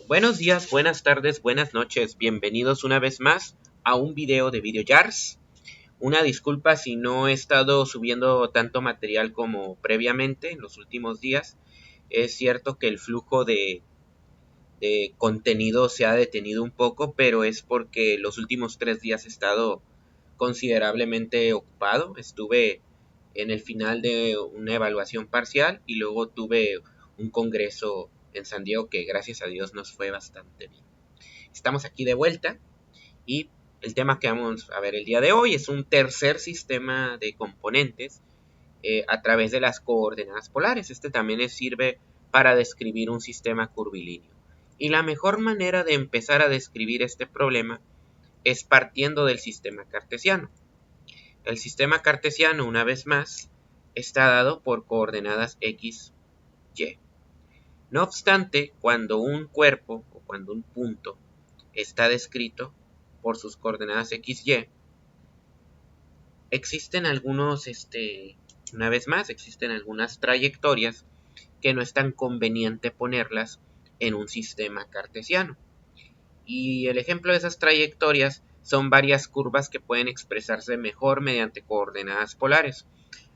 Buenos días, buenas tardes, buenas noches. Bienvenidos una vez más a un video de VideoJars. Una disculpa si no he estado subiendo tanto material como previamente en los últimos días. Es cierto que el flujo de contenido se ha detenido un poco, pero es porque los últimos 3 días he estado considerablemente ocupado. Estuve en el final de una evaluación parcial y luego tuve un congreso en San Diego que gracias a Dios nos fue bastante bien. Estamos aquí de vuelta y el tema que vamos a ver el día de hoy es un tercer sistema de componentes a través de las coordenadas polares. Este también sirve para describir un sistema curvilíneo. Y la mejor manera de empezar a describir este problema es partiendo del sistema cartesiano. El sistema cartesiano, una vez más, está dado por coordenadas x, y. No obstante, cuando un cuerpo o cuando un punto está descrito por sus coordenadas x, y, existen una vez más, existen algunas trayectorias que no es tan conveniente ponerlas en un sistema cartesiano. Y el ejemplo de esas trayectorias son varias curvas que pueden expresarse mejor mediante coordenadas polares.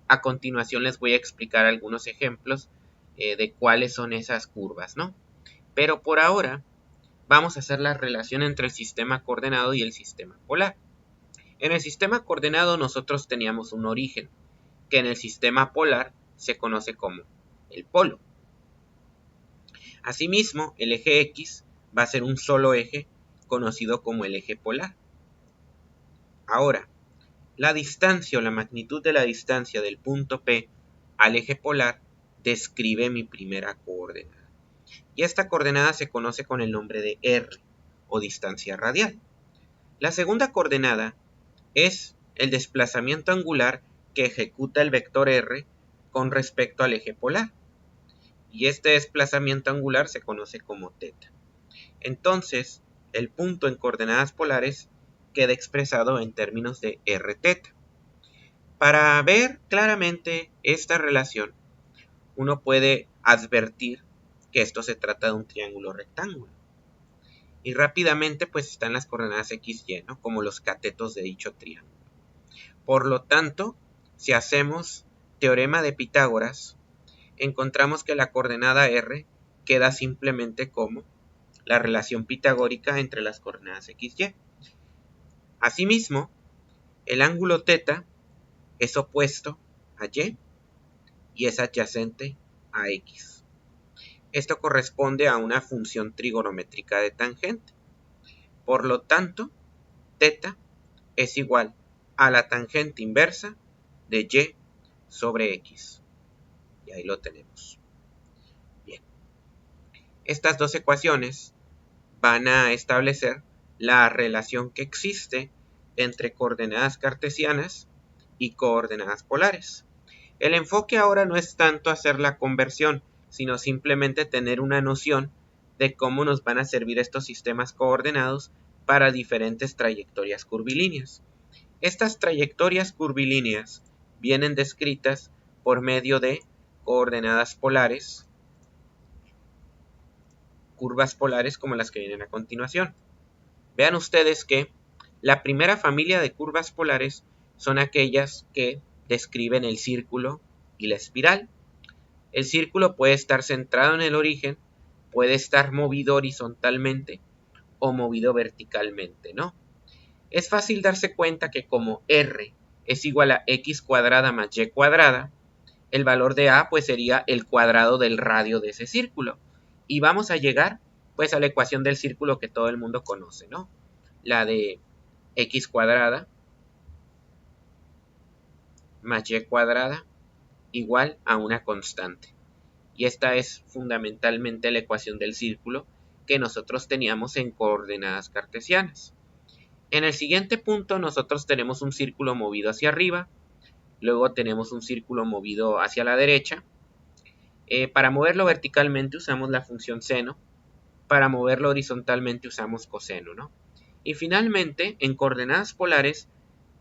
A continuación les voy a explicar algunos ejemplos de cuáles son esas curvas, ¿no? Pero por ahora vamos a hacer la relación entre el sistema coordenado y el sistema polar. En el sistema coordenado nosotros teníamos un origen, que en el sistema polar se conoce como el polo. Asimismo, el eje X va a ser un solo eje conocido como el eje polar. Ahora, la distancia o la magnitud de la distancia del punto P al eje polar describe mi primera coordenada. Y esta coordenada se conoce con el nombre de R o distancia radial. La segunda coordenada es el desplazamiento angular que ejecuta el vector R con respecto al eje polar. Y este desplazamiento angular se conoce como θ. Entonces, el punto en coordenadas polares queda expresado en términos de Rθ. Para ver claramente esta relación, uno puede advertir que esto se trata de un triángulo rectángulo. Y rápidamente pues están las coordenadas x, y, ¿no? Como los catetos de dicho triángulo. Por lo tanto, si hacemos teorema de Pitágoras, encontramos que la coordenada R queda simplemente como la relación pitagórica entre las coordenadas x, y. Asimismo, el ángulo θ es opuesto a y es adyacente a x. Esto corresponde a una función trigonométrica de tangente. Por lo tanto, θ es igual a la tangente inversa de y sobre x. Y ahí lo tenemos. Bien. Estas dos ecuaciones van a establecer la relación que existe entre coordenadas cartesianas y coordenadas polares. El enfoque ahora no es tanto hacer la conversión, sino simplemente tener una noción de cómo nos van a servir estos sistemas coordenados para diferentes trayectorias curvilíneas. Estas trayectorias curvilíneas vienen descritas por medio de coordenadas polares, curvas polares como las que vienen a continuación. Vean ustedes que la primera familia de curvas polares son aquellas que describen el círculo y la espiral. El círculo puede estar centrado en el origen, puede estar movido horizontalmente o movido verticalmente, ¿no? Es fácil darse cuenta que como R es igual a x cuadrada más y cuadrada, el valor de A pues sería el cuadrado del radio de ese círculo. Y vamos a llegar pues a la ecuación del círculo que todo el mundo conoce, ¿no? La de x cuadrada más y cuadrada igual a una constante. Y esta es fundamentalmente la ecuación del círculo que nosotros teníamos en coordenadas cartesianas. En el siguiente punto nosotros tenemos un círculo movido hacia arriba, luego tenemos un círculo movido hacia la derecha. Para moverlo verticalmente usamos la función seno, para moverlo horizontalmente usamos coseno, ¿no? Y finalmente, en coordenadas polares,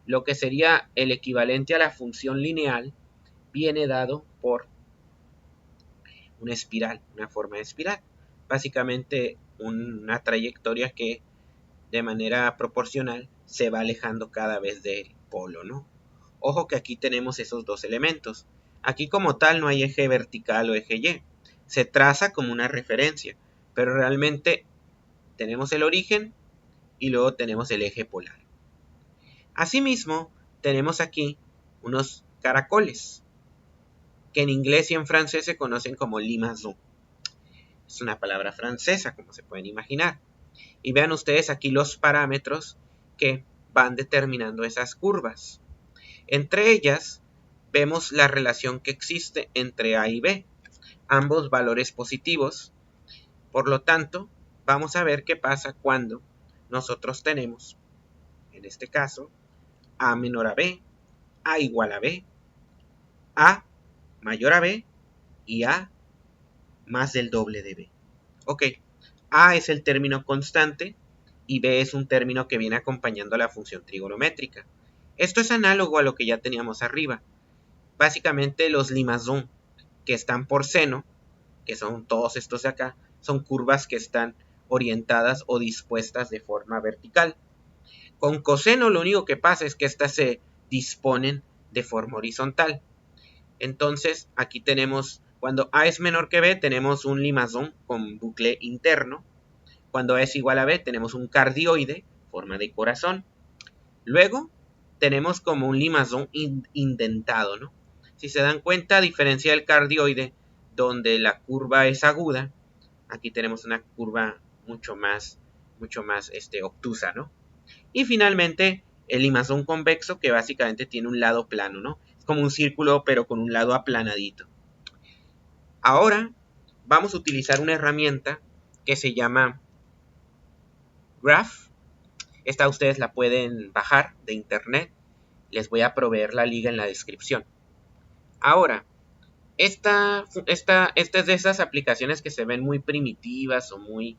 lo que sería el equivalente a la función lineal viene dado por una espiral, una forma de espiral. básicamente una trayectoria que de manera proporcional se va alejando cada vez del polo, ¿no? Ojo que aquí tenemos esos dos elementos. Aquí como tal no hay eje vertical o eje Y. Se traza como una referencia, pero realmente tenemos el origen y luego tenemos el eje polar. Asimismo, tenemos aquí unos caracoles, que en inglés y en francés se conocen como limaçon. Es una palabra francesa, como se pueden imaginar. Y vean ustedes aquí los parámetros que van determinando esas curvas. Entre ellas, vemos la relación que existe entre A y B, ambos valores positivos. Por lo tanto, vamos a ver qué pasa cuando nosotros tenemos, en este caso, A menor a B, A igual a B, A mayor a B y A más del doble de B. Ok, A es el término constante y B es un término que viene acompañando a la función trigonométrica. Esto es análogo a lo que ya teníamos arriba. Básicamente los limaçon que están por seno, que son todos estos de acá, son curvas que están orientadas o dispuestas de forma vertical. Con coseno lo único que pasa es que estas se disponen de forma horizontal. Entonces aquí tenemos, cuando A es menor que B, tenemos un limaçon con bucle interno. Cuando A es igual a B, tenemos un cardioide, forma de corazón. Luego tenemos como un limaçon indentado, ¿no? Si se dan cuenta, a diferencia del cardioide, donde la curva es aguda, aquí tenemos una curva mucho más obtusa, ¿no? Y finalmente, el limaçon convexo, que básicamente tiene un lado plano, ¿no? Es como un círculo, pero con un lado aplanadito. Ahora vamos a utilizar una herramienta que se llama Graph. Esta ustedes la pueden bajar de internet. Les voy a proveer la liga en la descripción. Ahora, esta es de esas aplicaciones que se ven muy primitivas o muy...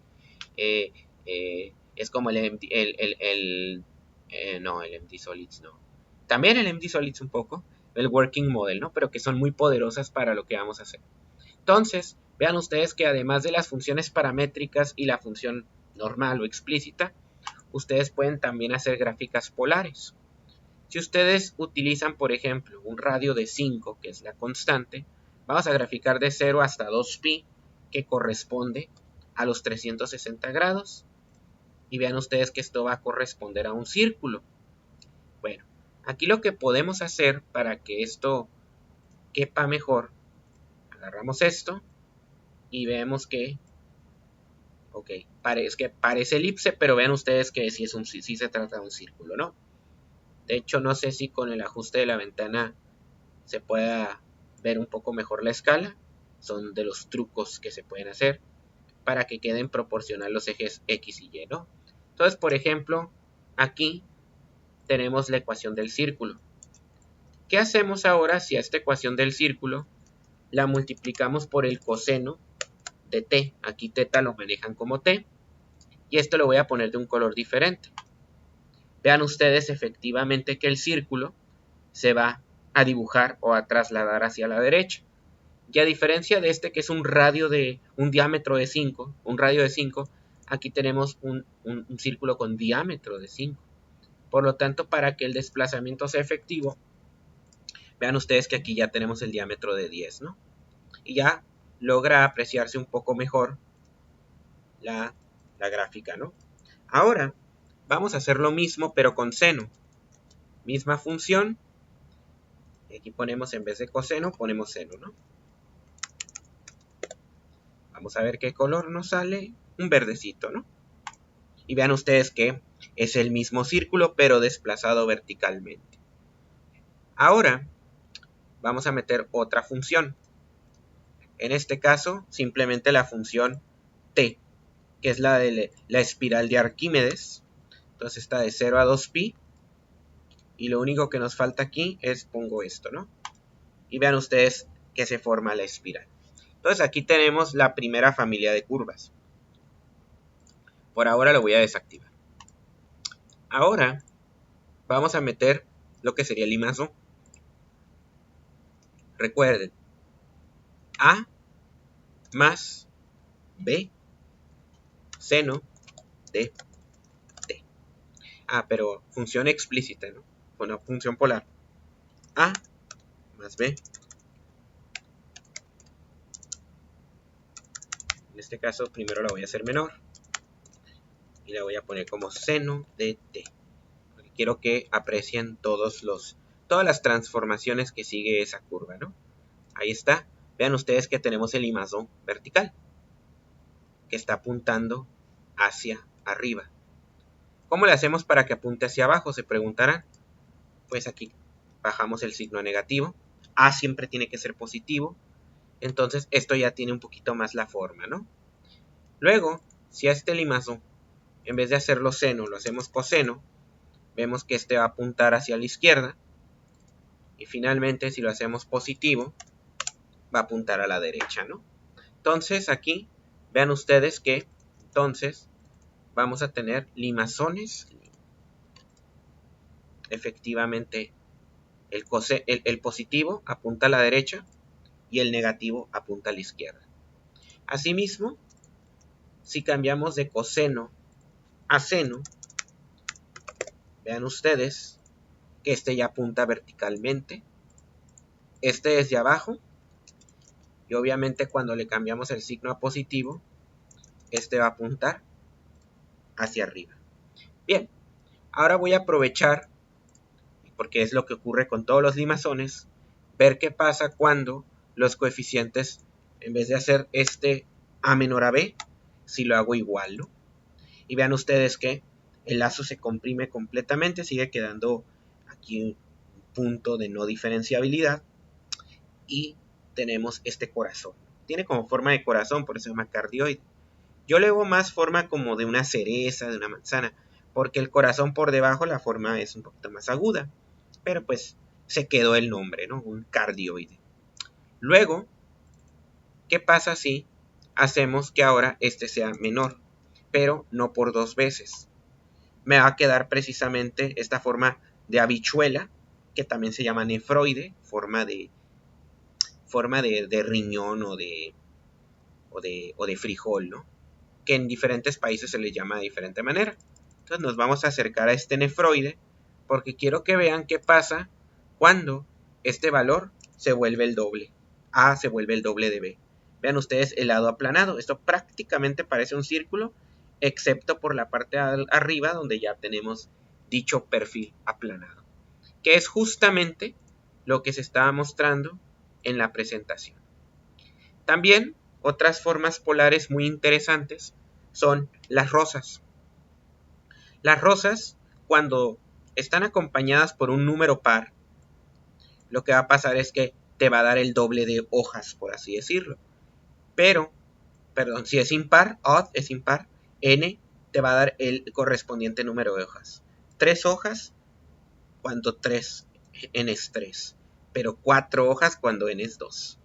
es como el MD Solids no. También el MD Solids un poco, el Working Model, ¿no? Pero que son muy poderosas para lo que vamos a hacer. Entonces, vean ustedes que además de las funciones paramétricas y la función normal o explícita, ustedes pueden también hacer gráficas polares. Si ustedes utilizan, por ejemplo, un radio de 5, que es la constante, vamos a graficar de 0 hasta 2pi, que corresponde a los 360 grados. Y vean ustedes que esto va a corresponder a un círculo. Bueno, aquí lo que podemos hacer para que esto quepa mejor, agarramos esto y vemos que, ok, parece elipse, pero vean ustedes que sí se trata de un círculo, ¿no? De hecho, no sé si con el ajuste de la ventana se pueda ver un poco mejor la escala. Son de los trucos que se pueden hacer para que queden proporcional los ejes X y Y, ¿no? Entonces, por ejemplo, aquí tenemos la ecuación del círculo. ¿Qué hacemos ahora si a esta ecuación del círculo la multiplicamos por el coseno de t? Aquí θ lo manejan como t. Y esto lo voy a poner de un color diferente. Vean ustedes efectivamente que el círculo se va a dibujar o a trasladar hacia la derecha. Y a diferencia de este que es un diámetro de 5, un radio de 5, aquí tenemos un círculo con diámetro de 5. Por lo tanto, para que el desplazamiento sea efectivo, vean ustedes que aquí ya tenemos el diámetro de 10, ¿no? Y ya logra apreciarse un poco mejor la gráfica, ¿no? Ahora vamos a hacer lo mismo pero con seno. Misma función. Aquí ponemos en vez de coseno, ponemos seno, ¿no? Vamos a ver qué color nos sale. Un verdecito, ¿no? Y vean ustedes que es el mismo círculo pero desplazado verticalmente. Ahora vamos a meter otra función. En este caso, simplemente la función t, que es la de la espiral de Arquímedes. Entonces está de 0 a 2pi. Y lo único que nos falta aquí es, pongo esto, ¿no? Y vean ustedes que se forma la espiral. Entonces aquí tenemos la primera familia de curvas. Por ahora lo voy a desactivar. Ahora vamos a meter lo que sería el limaçon. Recuerden, A más B seno de t. Pero función explícita, ¿no? Una función polar. A más B. En este caso, primero la voy a hacer menor. Y la voy a poner como seno de t. Porque quiero que aprecien todas las transformaciones que sigue esa curva, ¿no? Ahí está. Vean ustedes que tenemos el limazón vertical, que está apuntando hacia arriba. ¿Cómo le hacemos para que apunte hacia abajo? Se preguntarán. Pues aquí bajamos el signo negativo. A siempre tiene que ser positivo. Entonces esto ya tiene un poquito más la forma, ¿no? Luego, si a este limazón, en vez de hacerlo seno, lo hacemos coseno, vemos que este va a apuntar hacia la izquierda. Y finalmente, si lo hacemos positivo, va a apuntar a la derecha, ¿no? Entonces aquí, vean ustedes que, entonces, vamos a tener limazones. Efectivamente, el positivo apunta a la derecha y el negativo apunta a la izquierda. Asimismo, si cambiamos de coseno a seno, vean ustedes que este ya apunta verticalmente, este desde abajo, y obviamente cuando le cambiamos el signo a positivo, este va a apuntar hacia arriba. Bien, ahora voy a aprovechar, porque es lo que ocurre con todos los limazones, ver qué pasa cuando los coeficientes, en vez de hacer este a menor a b, si lo hago igual, ¿no? Y vean ustedes que el lazo se comprime completamente, sigue quedando aquí un punto de no diferenciabilidad y tenemos este corazón. Tiene como forma de corazón, por eso se llama cardioide. Yo le hago más forma como de una cereza, de una manzana, porque el corazón por debajo la forma es un poquito más aguda, pero pues se quedó el nombre, ¿no? Un cardioide. Luego, ¿qué pasa si hacemos que ahora este sea menor, pero no por 2 veces? Me va a quedar precisamente esta forma de habichuela, que también se llama nefroide, forma de riñón o de frijol, ¿no? Que en diferentes países se le llama de diferente manera. Entonces nos vamos a acercar a este nefroide porque quiero que vean qué pasa cuando este valor se vuelve el doble. A se vuelve el doble de B. Vean ustedes el lado aplanado. Esto prácticamente parece un círculo, excepto por la parte arriba donde ya tenemos dicho perfil aplanado, que es justamente lo que se estaba mostrando en la presentación. También otras formas polares muy interesantes son las rosas. Las rosas, cuando están acompañadas por un número par, lo que va a pasar es que te va a dar el doble de hojas, por así decirlo. Pero, perdón, si es impar, odd es impar, n te va a dar el correspondiente número de hojas. 3 hojas cuando n es 3, pero 4 hojas cuando n es 2.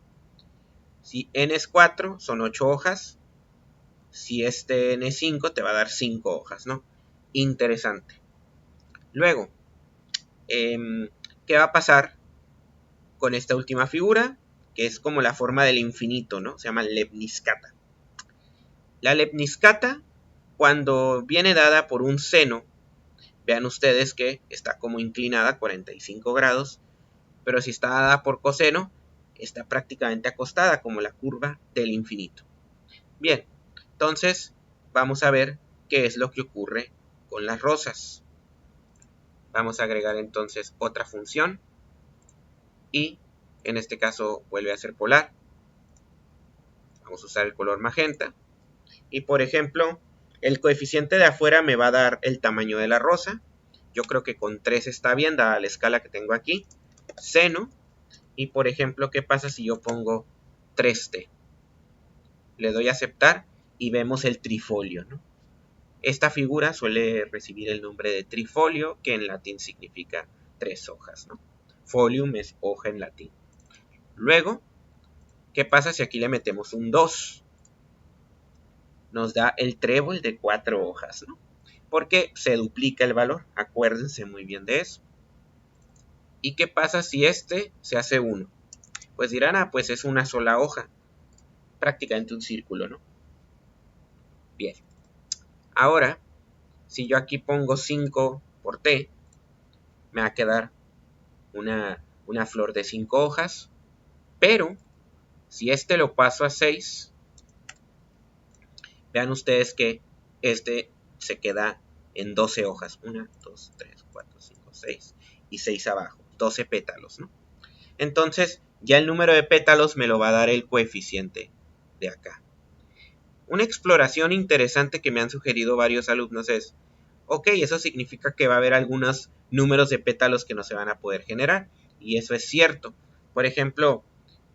Si n es 4, son 8 hojas. Si este n es 5, te va a dar 5 hojas, ¿no? Interesante. Luego, ¿qué va a pasar con esta última figura? Que es como la forma del infinito, ¿no? Se llama lepniscata. La lepniscata, cuando viene dada por un seno, vean ustedes que está como inclinada a 45 grados, pero si está dada por coseno, está prácticamente acostada, como la curva del infinito. Bien, entonces vamos a ver qué es lo que ocurre con las rosas. Vamos a agregar entonces otra función y en este caso vuelve a ser polar. Vamos a usar el color magenta y por ejemplo el coeficiente de afuera me va a dar el tamaño de la rosa. Yo creo que con 3 está bien dada la escala que tengo aquí. Seno. Y por ejemplo, ¿qué pasa si yo pongo 3t? Le doy a aceptar y vemos el trifolio, ¿no? Esta figura suele recibir el nombre de trifolio, que en latín significa 3 hojas, ¿no? Folium es hoja en latín. Luego, ¿qué pasa si aquí le metemos un 2? Nos da el trébol de 4 hojas, ¿no? Porque se duplica el valor, acuérdense muy bien de eso. ¿Y qué pasa si este se hace 1? Pues dirán, pues es una sola hoja, prácticamente un círculo, ¿no? Bien. Ahora, si yo aquí pongo 5 por t, me va a quedar una flor de 5 hojas. Pero, si este lo paso a 6, vean ustedes que este se queda en 12 hojas. 1, 2, 3, 4, 5, 6 y 6 abajo. 12 pétalos, ¿no? Entonces, ya el número de pétalos me lo va a dar el coeficiente de acá. Una exploración interesante que me han sugerido varios alumnos es, ok, eso significa que va a haber algunos números de pétalos que no se van a poder generar. Y eso es cierto. Por ejemplo,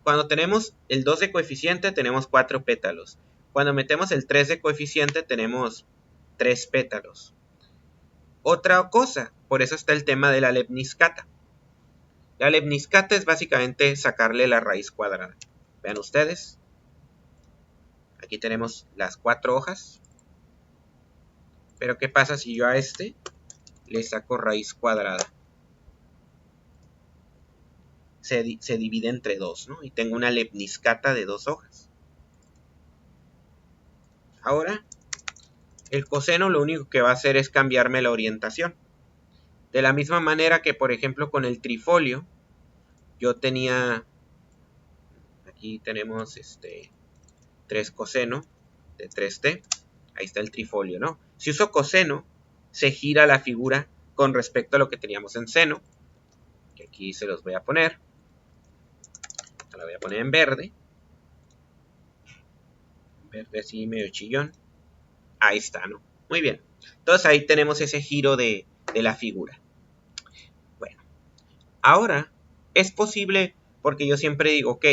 cuando tenemos el 2 de coeficiente tenemos 4 pétalos. Cuando metemos el 3 de coeficiente tenemos 3 pétalos. Otra cosa, por eso está el tema de la lepniscata. La lepniscata es básicamente sacarle la raíz cuadrada. Vean ustedes. Aquí tenemos las 4 hojas. Pero ¿qué pasa si yo a este le saco raíz cuadrada? Se divide entre 2, ¿no? Y tengo una lepniscata de 2 hojas. Ahora, el coseno lo único que va a hacer es cambiarme la orientación. De la misma manera que, por ejemplo, con el trifolio, yo tenía, aquí tenemos 3 coseno de 3t. Ahí está el trifolio, ¿no? Si uso coseno, se gira la figura con respecto a lo que teníamos en seno. Que aquí se los voy a poner. La voy a poner en verde. Verde así medio chillón. Ahí está, ¿no? Muy bien. Entonces ahí tenemos ese giro de la figura. Bueno, ahora es posible, porque yo siempre digo, ok,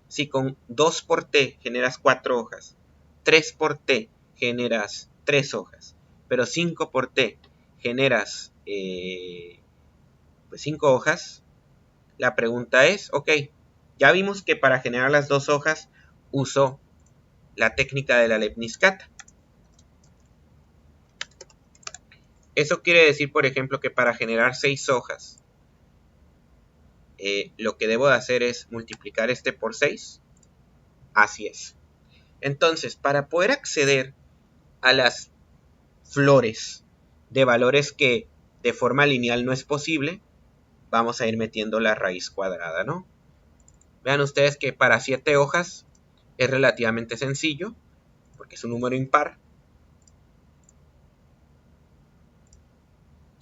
si con 2 por t generas 4 hojas, 3 por t generas 3 hojas, pero 5 por t generas pues 5 hojas, la pregunta es, ok, ya vimos que para generar las 2 hojas uso la técnica de la lepniscata. Eso quiere decir, por ejemplo, que para generar 6 hojas, lo que debo de hacer es multiplicar este por 6. Así es. Entonces, para poder acceder a las flores de valores que de forma lineal no es posible, vamos a ir metiendo la raíz cuadrada, ¿no? Vean ustedes que para 7 hojas es relativamente sencillo, porque es un número impar.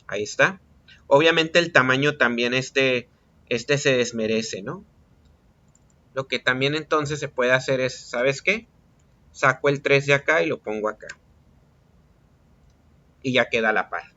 Ahí está. Obviamente el tamaño también se desmerece, ¿no? Lo que también entonces se puede hacer es, ¿sabes qué? Saco el 3 de acá y lo pongo acá. Y ya queda la par.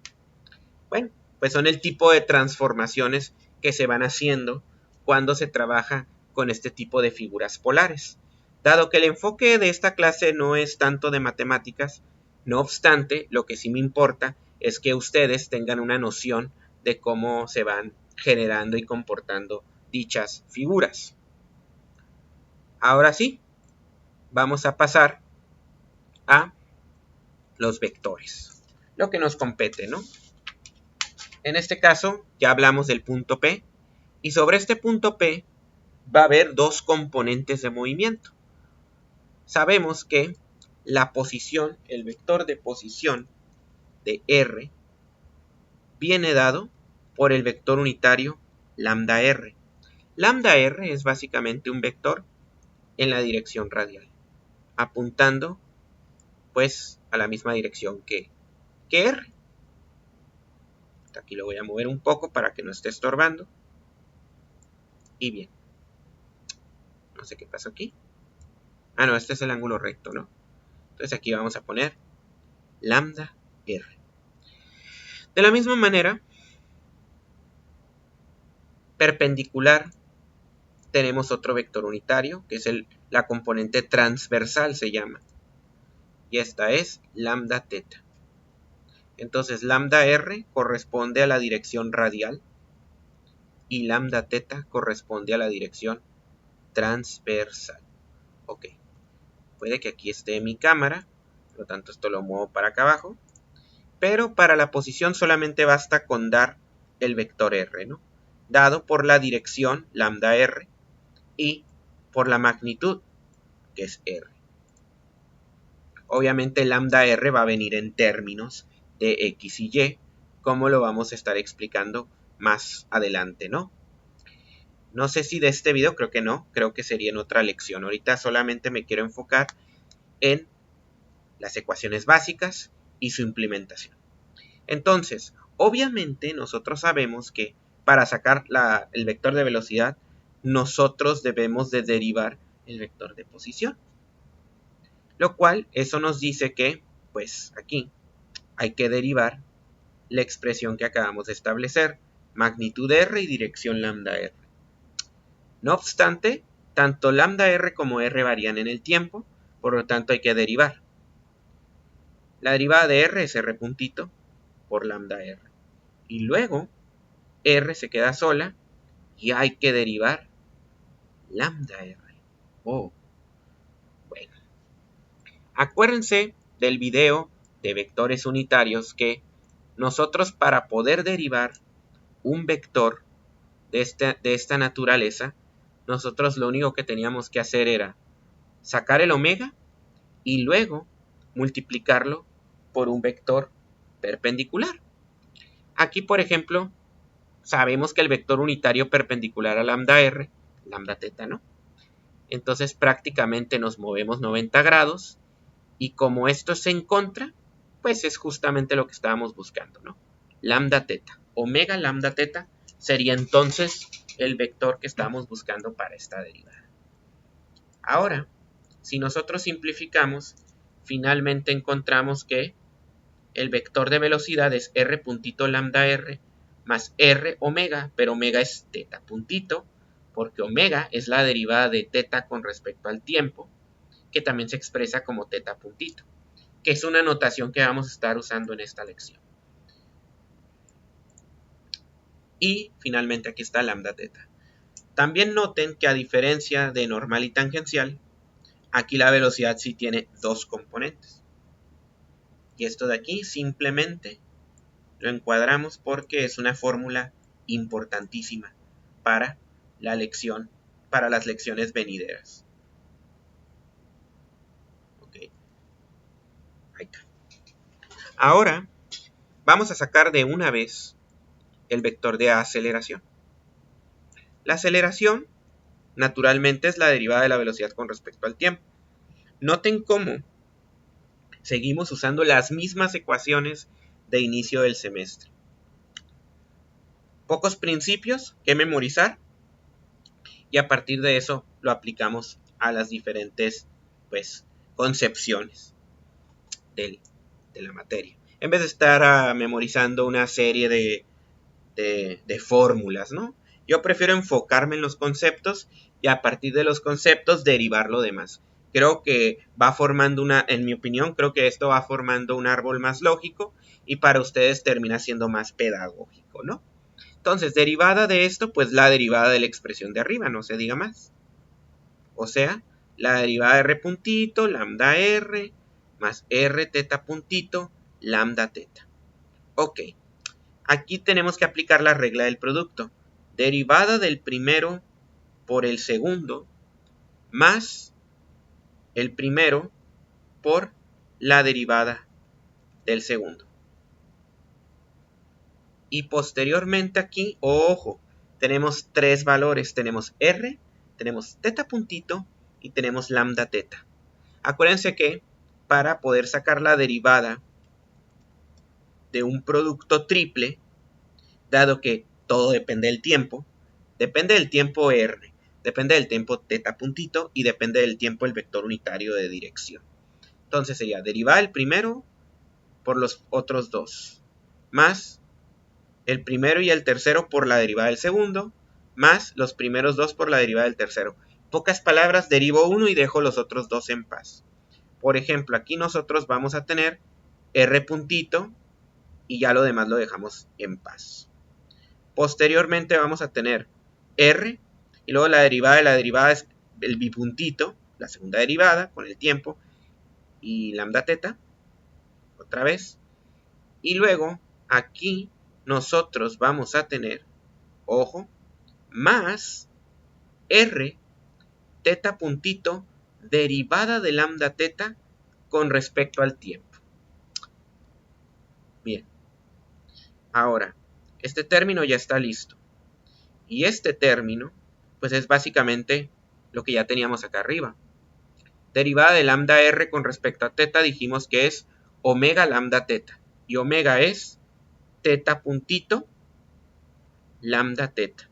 Bueno, pues son el tipo de transformaciones que se van haciendo cuando se trabaja con este tipo de figuras polares. Dado que el enfoque de esta clase no es tanto de matemáticas, no obstante, lo que sí me importa es que ustedes tengan una noción de cómo se van generando y comportando dichas figuras. Ahora sí, vamos a pasar a los vectores, lo que nos compete, ¿no? En este caso, ya hablamos del punto P, y sobre este punto P va a haber 2 componentes de movimiento. Sabemos que la posición, el vector de posición de R, viene dado por el vector unitario lambda R. Lambda R es básicamente un vector en la dirección radial, apuntando pues a la misma dirección que R. Aquí lo voy a mover un poco para que no esté estorbando. Y bien. No sé qué pasó aquí. Ah, no, este es el ángulo recto, ¿no? Entonces aquí vamos a poner lambda R. De la misma manera, perpendicular, tenemos otro vector unitario, que es la componente transversal, se llama. Y esta es lambda teta. Entonces, lambda R corresponde a la dirección radial y lambda teta corresponde a la dirección transversal. Ok. Puede que aquí esté mi cámara, por lo tanto esto lo muevo para acá abajo. Pero para la posición solamente basta con dar el vector R, ¿no? Dado por la dirección lambda R y por la magnitud, que es R. Obviamente lambda r va a venir en términos de x y y, como lo vamos a estar explicando más adelante, ¿no? No sé si de este video, creo que no, creo que sería en otra lección. Ahorita solamente me quiero enfocar en las ecuaciones básicas y su implementación. Entonces, obviamente nosotros sabemos que para sacar el vector de velocidad, nosotros debemos de derivar el vector de posición. Lo cual, eso nos dice que, pues aquí, hay que derivar la expresión que acabamos de establecer, magnitud r y dirección lambda r. No obstante, tanto lambda r como r varían en el tiempo, por lo tanto hay que derivar. La derivada de r es r puntito por lambda r. Y luego, r se queda sola y hay que derivar lambda r. Oh, bueno. Acuérdense del video de vectores unitarios que nosotros para poder derivar un vector de esta naturaleza, nosotros lo único que teníamos que hacer era sacar el omega y luego multiplicarlo por un vector perpendicular. Aquí, por ejemplo, sabemos que el vector unitario perpendicular a lambda r, lambda teta, ¿no? Entonces prácticamente nos movemos 90 grados y como esto es en contra, pues es justamente lo que estábamos buscando, ¿no? Lambda teta, omega lambda teta sería entonces el vector que estábamos buscando para esta derivada. Ahora, si nosotros simplificamos, finalmente encontramos que el vector de velocidad es r puntito lambda r más r omega, pero omega es teta puntito, porque omega es la derivada de teta con respecto al tiempo, que también se expresa como teta puntito, que es una notación que vamos a estar usando en esta lección. Y finalmente aquí está lambda teta. También noten que a diferencia de normal y tangencial, aquí la velocidad sí tiene dos componentes. Y esto de aquí simplemente lo encuadramos porque es una fórmula importantísima para la lección, para las lecciones venideras. Ok. Ahí está. Ahora vamos a sacar de una vez el vector de aceleración. La aceleración naturalmente es la derivada de la velocidad con respecto al tiempo. Noten cómo seguimos usando las mismas ecuaciones de inicio del semestre. Pocos principios que memorizar y a partir de eso lo aplicamos a las diferentes concepciones de la materia. En vez de estar memorizando una serie de fórmulas, ¿no? Yo prefiero enfocarme en los conceptos y a partir de los conceptos derivar lo demás. Creo que va formando en mi opinión, creo que esto va formando un árbol más lógico y para ustedes termina siendo más pedagógico, ¿no? Entonces, derivada de esto, pues la derivada de la expresión de arriba, no se diga más. O sea, la derivada de r puntito, lambda r, más r teta puntito, lambda teta. Ok, aquí tenemos que aplicar la regla del producto. Derivada del primero por el segundo, más el primero por la derivada del segundo. Y posteriormente aquí, ojo, tenemos tres valores. Tenemos r, tenemos teta puntito y tenemos lambda teta. Acuérdense que para poder sacar la derivada de un producto triple, dado que todo depende del tiempo r, depende del tiempo teta puntito y depende del tiempo el vector unitario de dirección. Entonces sería derivada del primero por los otros dos, más el primero y el tercero por la derivada del segundo, más los primeros dos por la derivada del tercero. Pocas palabras, derivo uno y dejo los otros dos en paz. Por ejemplo, aquí nosotros vamos a tener r puntito y ya lo demás lo dejamos en paz. Posteriormente vamos a tener r y luego la derivada de la derivada es el bipuntito, la segunda derivada con el tiempo y lambda teta, otra vez. Y luego aquí nosotros vamos a tener, ojo, más r teta puntito derivada de lambda teta con respecto al tiempo. Bien, ahora, este término ya está listo. Y este término, pues es básicamente lo que ya teníamos acá arriba. Derivada de lambda r con respecto a teta dijimos que es omega lambda teta. Y omega es teta puntito lambda teta.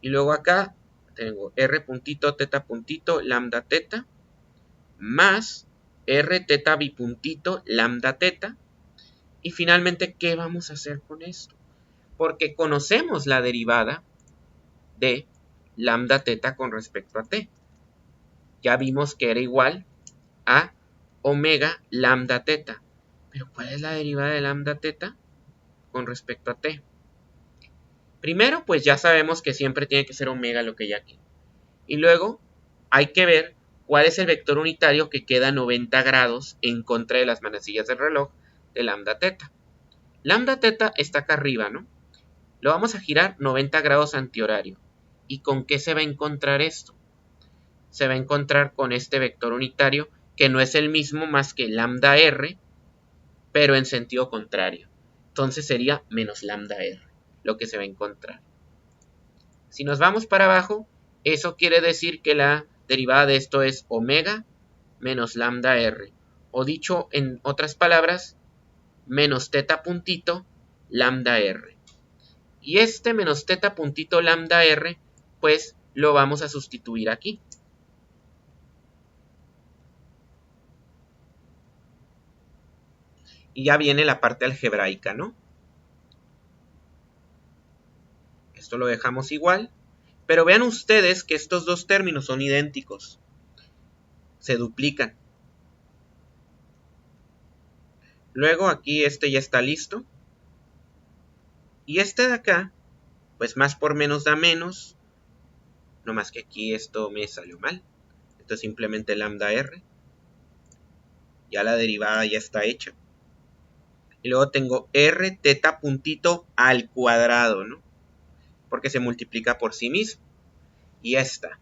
Y luego acá tengo r puntito teta puntito lambda teta más r teta bipuntito lambda teta. Y finalmente, ¿qué vamos a hacer con esto? Porque conocemos la derivada de lambda teta con respecto a t. Ya vimos que era igual a omega lambda teta. Pero ¿cuál es la derivada de lambda teta con respecto a t? Primero, pues ya sabemos que siempre tiene que ser omega lo que hay aquí. Y luego hay que ver cuál es el vector unitario que queda 90 grados en contra de las manecillas del reloj de lambda teta. Lambda teta está acá arriba, ¿no? Lo vamos a girar 90 grados antihorario. ¿Y con qué se va a encontrar esto? Se va a encontrar con este vector unitario que no es el mismo más que lambda r, pero en sentido contrario. Entonces sería menos lambda r, lo que se va a encontrar. Si nos vamos para abajo, eso quiere decir que la derivada de esto es omega menos lambda r. O dicho en otras palabras, menos teta puntito lambda r. Y este menos teta puntito lambda r, pues lo vamos a sustituir aquí. Y ya viene la parte algebraica, ¿no? Esto lo dejamos igual. Pero vean ustedes que estos dos términos son idénticos. Se duplican. Luego aquí este ya está listo. Y este de acá, pues más por menos da menos. No más que aquí esto me salió mal. Esto es simplemente lambda r. Ya la derivada ya está hecha. Y luego tengo r teta puntito al cuadrado, ¿no? Porque se multiplica por sí mismo. Y ya está.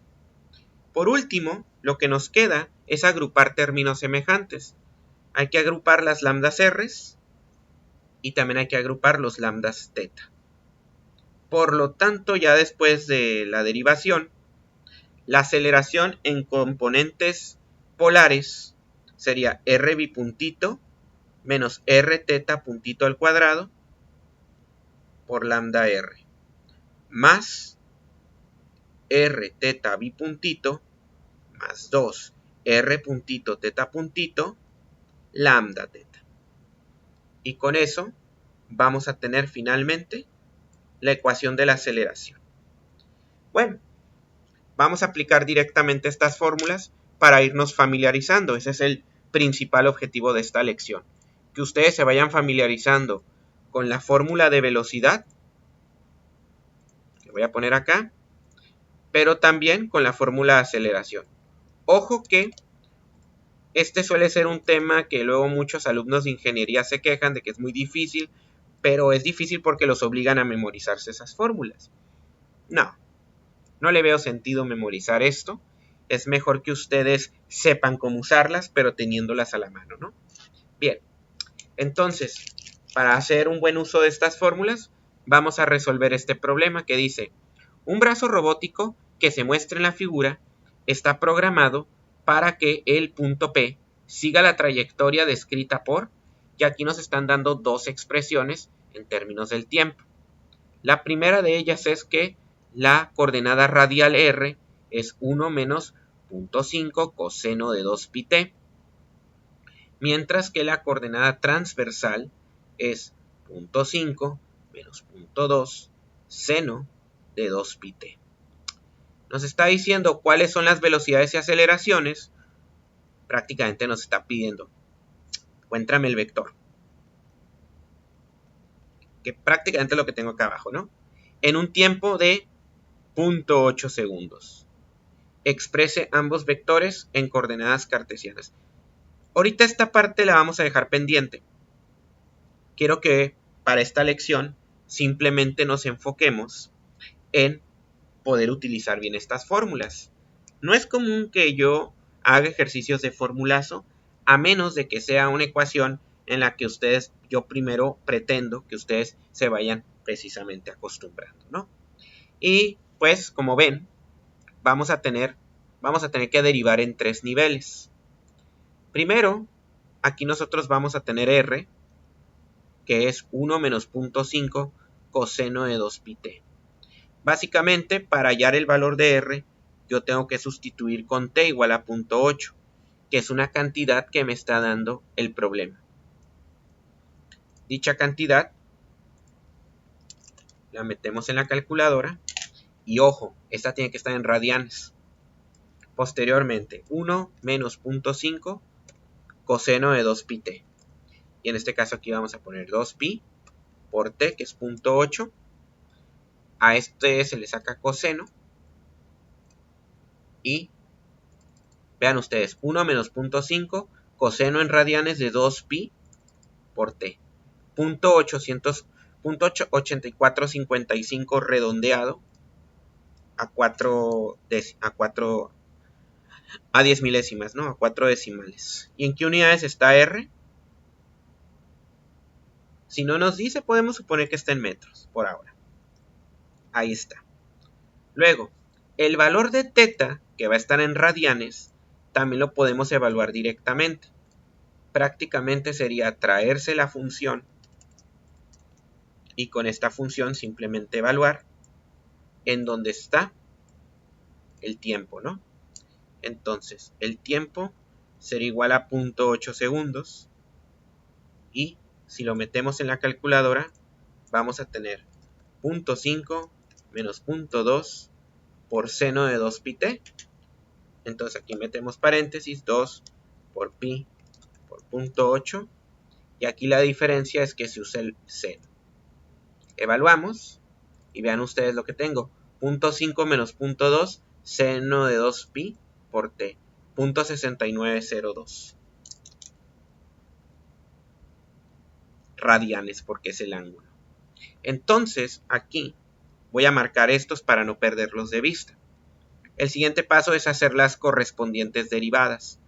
Por último, lo que nos queda es agrupar términos semejantes. Hay que agrupar las lambdas r y también hay que agrupar los lambdas teta. Por lo tanto, ya después de la derivación, la aceleración en componentes polares sería r bipuntito menos r teta puntito al cuadrado por lambda r más r teta bipuntito más 2 r puntito teta puntito lambda teta. Y con eso vamos a tener finalmente la ecuación de la aceleración. Bueno, vamos a aplicar directamente estas fórmulas para irnos familiarizando. Ese es el principal objetivo de esta lección. Que ustedes se vayan familiarizando con la fórmula de velocidad, que voy a poner acá, pero también con la fórmula de aceleración. Ojo que este suele ser un tema que luego muchos alumnos de ingeniería se quejan de que es muy difícil, pero es difícil porque los obligan a memorizarse esas fórmulas. No le veo sentido memorizar esto. Es mejor que ustedes sepan cómo usarlas, pero teniéndolas a la mano, ¿no? Bien, entonces, para hacer un buen uso de estas fórmulas, vamos a resolver este problema que dice: un brazo robótico que se muestra en la figura está programado para que el punto P siga la trayectoria descrita por, y aquí nos están dando dos expresiones en términos del tiempo. La primera de ellas es que la coordenada radial r es 1 menos 0.5 coseno de 2πt, mientras que la coordenada transversal es 0.5 menos 0.2 seno de 2πt. Nos está diciendo cuáles son las velocidades y aceleraciones. Prácticamente nos está pidiendo: encuéntrame el vector. Que prácticamente es lo que tengo acá abajo, ¿no? En un tiempo de 0.8 segundos. Exprese ambos vectores en coordenadas cartesianas. Ahorita esta parte la vamos a dejar pendiente. Quiero que para esta lección simplemente nos enfoquemos en poder utilizar bien estas fórmulas. No es común que yo haga ejercicios de formulazo, a menos de que sea una ecuación en la que yo primero pretendo que ustedes se vayan precisamente acostumbrando, ¿no? Y pues, como ven, vamos a tener que derivar en 3 niveles. Primero, aquí nosotros vamos a tener R, que es 1 menos 0.5 coseno de 2πt. Básicamente, para hallar el valor de R, yo tengo que sustituir con t igual a 0.8, que es una cantidad que me está dando el problema. Dicha cantidad la metemos en la calculadora y ojo, esta tiene que estar en radianes. Posteriormente, 1 menos 0.5 coseno de 2πt. Y en este caso aquí vamos a poner 2pi por t, que es 0.8. A este se le saca coseno. Y vean ustedes, 1 menos 0.5 coseno en radianes de 2pi por t. 0.8455 redondeado a 10 milésimas, ¿no? A 4 decimales. ¿Y en qué unidades está R? Si no nos dice, podemos suponer que está en metros, por ahora. Ahí está. Luego, el valor de teta, que va a estar en radianes, también lo podemos evaluar directamente. Prácticamente sería traerse la función y con esta función simplemente evaluar en dónde está el tiempo, ¿no? Entonces, el tiempo será igual a 0.8 segundos y si lo metemos en la calculadora, vamos a tener 0.5 menos 0.2 por seno de 2πt. Entonces aquí metemos paréntesis, 2 por pi por 0.8. Y aquí la diferencia es que se usa el seno. Evaluamos y vean ustedes lo que tengo. 0.5 menos 0.2 seno de 2pi por t. 0.6902 radianes porque es el ángulo. Entonces aquí voy a marcar estos para no perderlos de vista. El siguiente paso es hacer las correspondientes derivadas.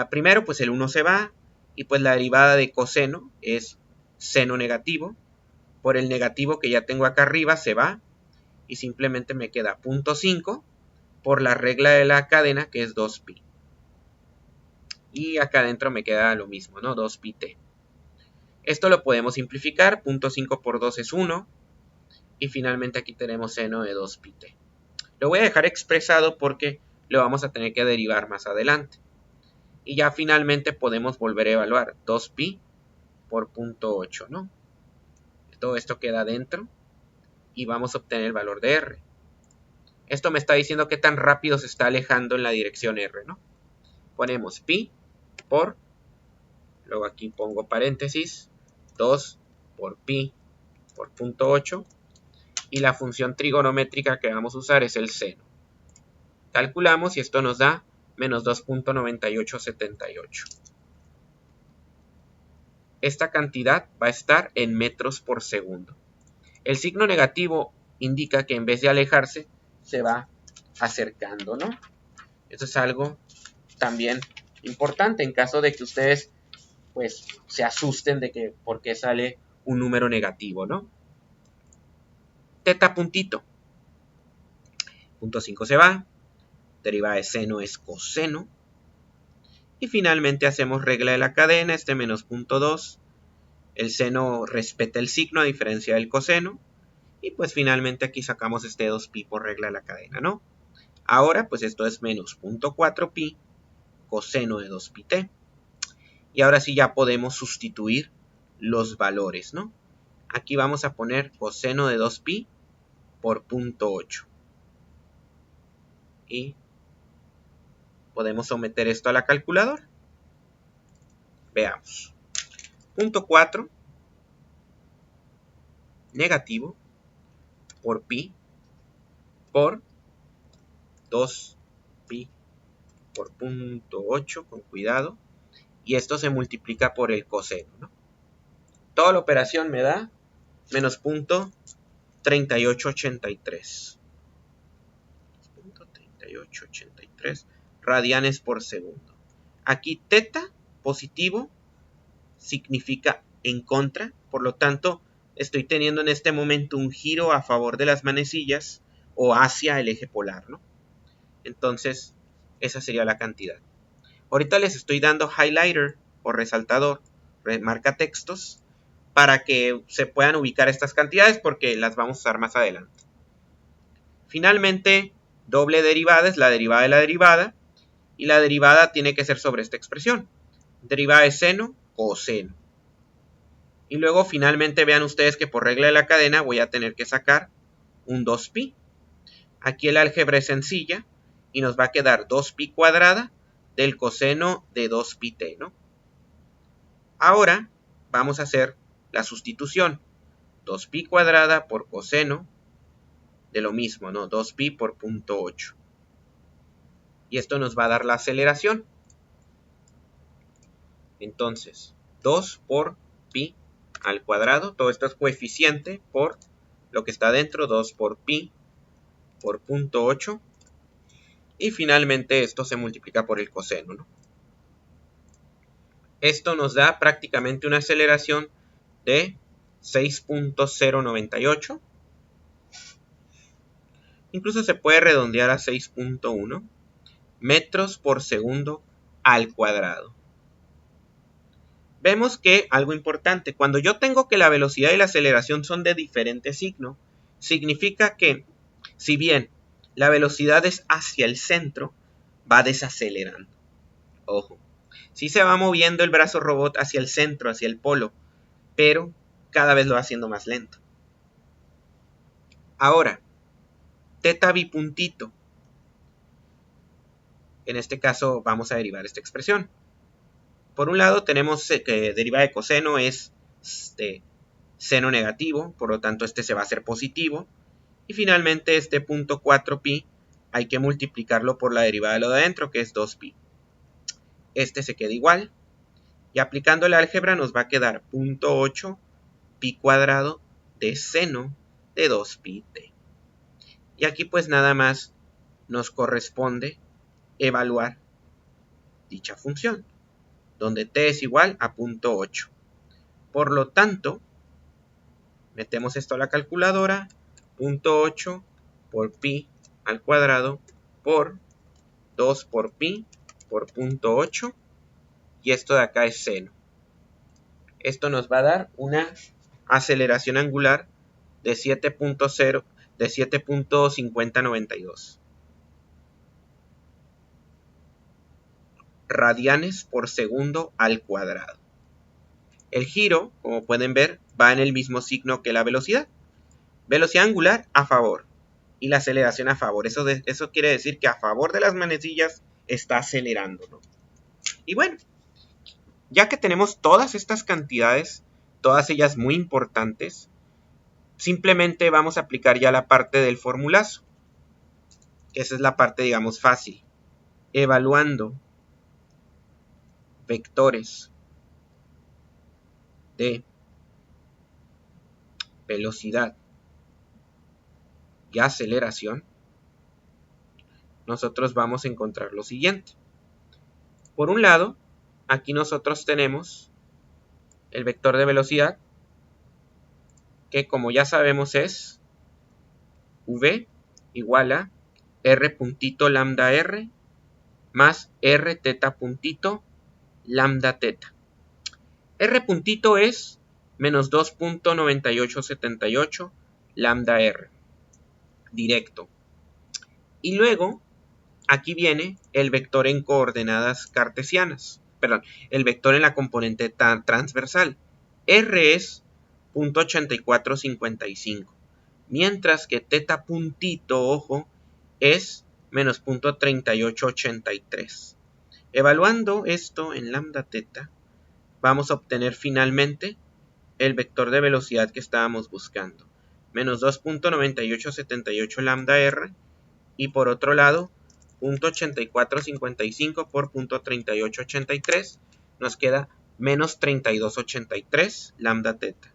Primero pues el 1 se va y pues la derivada de coseno es seno negativo. Por el negativo que ya tengo acá arriba se va y simplemente me queda 0.5 por la regla de la cadena que es 2pi. Y acá adentro me queda lo mismo, ¿no? 2πt. Esto lo podemos simplificar, 0.5 por 2 es 1 y finalmente aquí tenemos seno de 2πt. Lo voy a dejar expresado porque lo vamos a tener que derivar más adelante. Y ya finalmente podemos volver a evaluar 2pi por 0.8, ¿no? Todo esto queda dentro y vamos a obtener el valor de R. Esto me está diciendo qué tan rápido se está alejando en la dirección R, ¿no? Ponemos pi por, luego aquí pongo paréntesis, 2 por pi por 0.8 y la función trigonométrica que vamos a usar es el seno. Calculamos y esto nos da menos 2.9878. Esta cantidad va a estar en metros por segundo. El signo negativo indica que en vez de alejarse, se va acercando, ¿no? Eso es algo también importante en caso de que ustedes pues se asusten de que por qué sale un número negativo, ¿no? Teta puntito. 0.5 se va. Derivada de seno es coseno. Y finalmente hacemos regla de la cadena, este menos 0.2. El seno respeta el signo a diferencia del coseno. Y pues finalmente aquí sacamos este 2pi por regla de la cadena, ¿no? Ahora pues esto es menos 0.4 pi coseno de 2πt. Y ahora sí ya podemos sustituir los valores, ¿no? Aquí vamos a poner coseno de 2pi por 0.8. Y podemos someter esto a la calculadora. Veamos. 0.4 negativo por pi por 2pi por 0.8, con cuidado. Y esto se multiplica por el coseno, ¿no? Toda la operación me da menos 0.3883. 0.3883 radianes por segundo. Aquí teta positivo significa en contra, por lo tanto estoy teniendo en este momento un giro a favor de las manecillas o hacia el eje polar, ¿no? Entonces esa sería la cantidad. Ahorita les estoy dando highlighter o resaltador, marca textos, para que se puedan ubicar estas cantidades porque las vamos a usar más adelante. Finalmente, doble derivada es la derivada de la derivada, y la derivada tiene que ser sobre esta expresión. Derivada de seno, coseno. Y luego finalmente vean ustedes que por regla de la cadena voy a tener que sacar un 2pi. Aquí el álgebra es sencilla y nos va a quedar 2pi cuadrada del coseno de 2pi-t, ¿no? Ahora vamos a hacer la sustitución. 2pi cuadrada por coseno de lo mismo, ¿no? 2pi por 0.8. Y esto nos va a dar la aceleración. Entonces, 2 por pi al cuadrado, todo esto es coeficiente por lo que está dentro, 2 por pi por 0.8. Y finalmente esto se multiplica por el coseno, ¿no? Esto nos da prácticamente una aceleración de 6.098. Incluso se puede redondear a 6.1 metros por segundo al cuadrado. Vemos que algo importante, cuando yo tengo que la velocidad y la aceleración son de diferente signo, significa que si bien la velocidad es hacia el centro, va desacelerando. Ojo, sí se va moviendo el brazo robot hacia el centro, hacia el polo, pero cada vez lo va haciendo más lento. Ahora, teta bipuntito. En este caso vamos a derivar esta expresión. Por un lado tenemos que derivada de coseno es seno negativo, por lo tanto este se va a hacer positivo. Y finalmente este 0.4pi hay que multiplicarlo por la derivada de lo de adentro, que es 2pi. Este se queda igual. Y aplicando el álgebra nos va a quedar 0.8 pi cuadrado de seno de 2pi-t. Y aquí pues nada más nos corresponde evaluar dicha función, donde t es igual a 0.8. Por lo tanto, metemos esto a la calculadora, 0.8 por pi al cuadrado por 2 por pi por 0.8, y esto de acá es seno. Esto nos va a dar una aceleración angular de 7.5092 radianes por segundo al cuadrado. El giro, como pueden ver, va en el mismo signo que la velocidad. Velocidad angular a favor y la aceleración a favor. Eso quiere decir que a favor de las manecillas está acelerando, ¿no? Y bueno, ya que tenemos todas estas cantidades, todas ellas muy importantes, simplemente vamos a aplicar ya la parte del formulazo. Esa es la parte, digamos, fácil. Evaluando vectores de velocidad y aceleración, nosotros vamos a encontrar lo siguiente. Por un lado, aquí nosotros tenemos el vector de velocidad, que como ya sabemos es v igual a r puntito lambda r más r teta puntito lambda teta. R puntito es menos 2.9878 lambda r, directo. Y luego, aquí viene el vector en coordenadas cartesianas, perdón, el vector en la componente transversal. R es 0.8455, mientras que teta puntito, ojo, es menos 0.3883. Evaluando esto en lambda teta, vamos a obtener finalmente el vector de velocidad que estábamos buscando, menos 2.9878 lambda r, y por otro lado 0.8455 por 0.3883 nos queda menos 3283 lambda teta.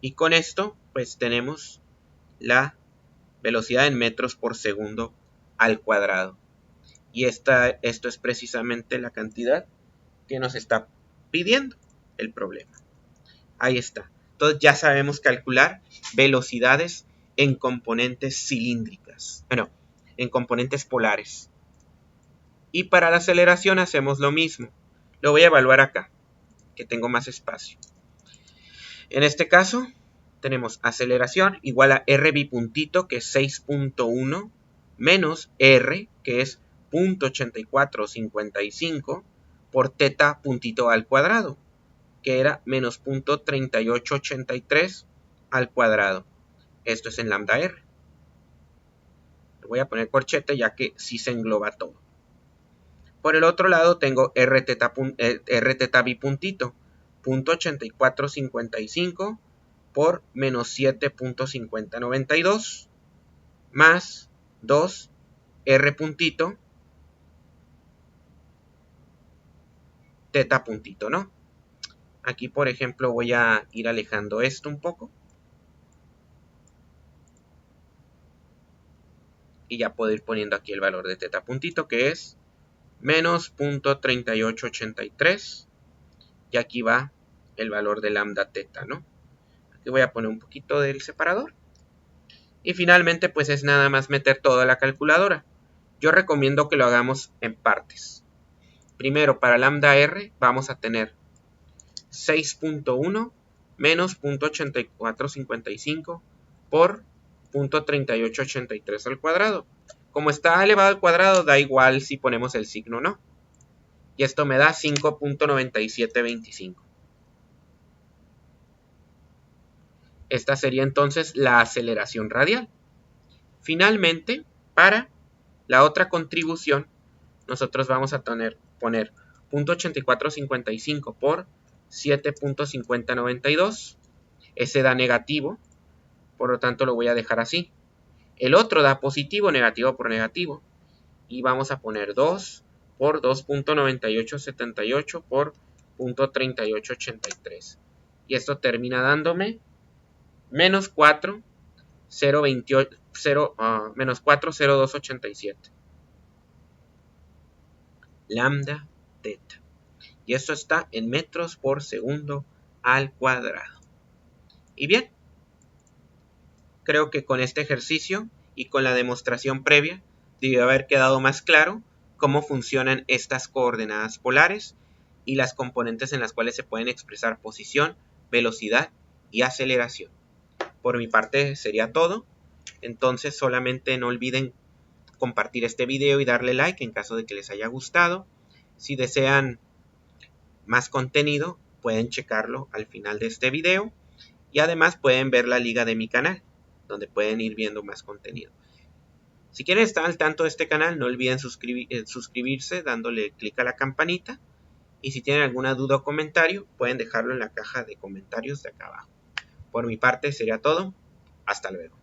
Y con esto pues tenemos la velocidad en metros por segundo al cuadrado. Y esto es precisamente la cantidad que nos está pidiendo el problema. Ahí está. Entonces ya sabemos calcular velocidades en componentes cilíndricas. Bueno, en componentes polares. Y para la aceleración hacemos lo mismo. Lo voy a evaluar acá, que tengo más espacio. En este caso, tenemos aceleración igual a r bipuntito, que es 6.1, menos r, que es 0.8455, por teta puntito al cuadrado, que era menos 0.3883 al cuadrado. Esto es en lambda r. Le voy a poner corchete ya que sí se engloba todo. Por el otro lado tengo r teta bipuntito, 0.8455 por menos 7.5092 más 2 r puntito teta puntito, ¿no? Aquí, por ejemplo, voy a ir alejando esto un poco. Y ya puedo ir poniendo aquí el valor de teta puntito, que es menos 0.3883. Y aquí va el valor de lambda teta, ¿no? Aquí voy a poner un poquito del separador. Y finalmente, pues es nada más meter toda la calculadora. Yo recomiendo que lo hagamos en partes. Primero, para lambda r, vamos a tener 6.1 menos 0.8455 por 0.3883 al cuadrado. Como está elevado al cuadrado, da igual si ponemos el signo o no. Y esto me da 5.9725. Esta sería entonces la aceleración radial. Finalmente, para la otra contribución, nosotros vamos a poner 0.8455 por 7.5092. Ese da negativo, por lo tanto lo voy a dejar así. El otro da positivo, negativo por negativo. Y vamos a poner 2 por 2.9878 por 0.3883. Y esto termina dándome menos 4,0287. Lambda teta. Y esto está en metros por segundo al cuadrado. Y bien, creo que con este ejercicio y con la demostración previa debió haber quedado más claro cómo funcionan estas coordenadas polares y las componentes en las cuales se pueden expresar posición, velocidad y aceleración. Por mi parte sería todo. Entonces solamente no olviden compartir este video y darle like en caso de que les haya gustado. Si desean más contenido, pueden checarlo al final de este video. Y además pueden ver la liga de mi canal, donde pueden ir viendo más contenido. Si quieren estar al tanto de este canal, no olviden suscribirse dándole clic a la campanita. Y si tienen alguna duda o comentario, pueden dejarlo en la caja de comentarios de acá abajo. Por mi parte sería todo. Hasta luego.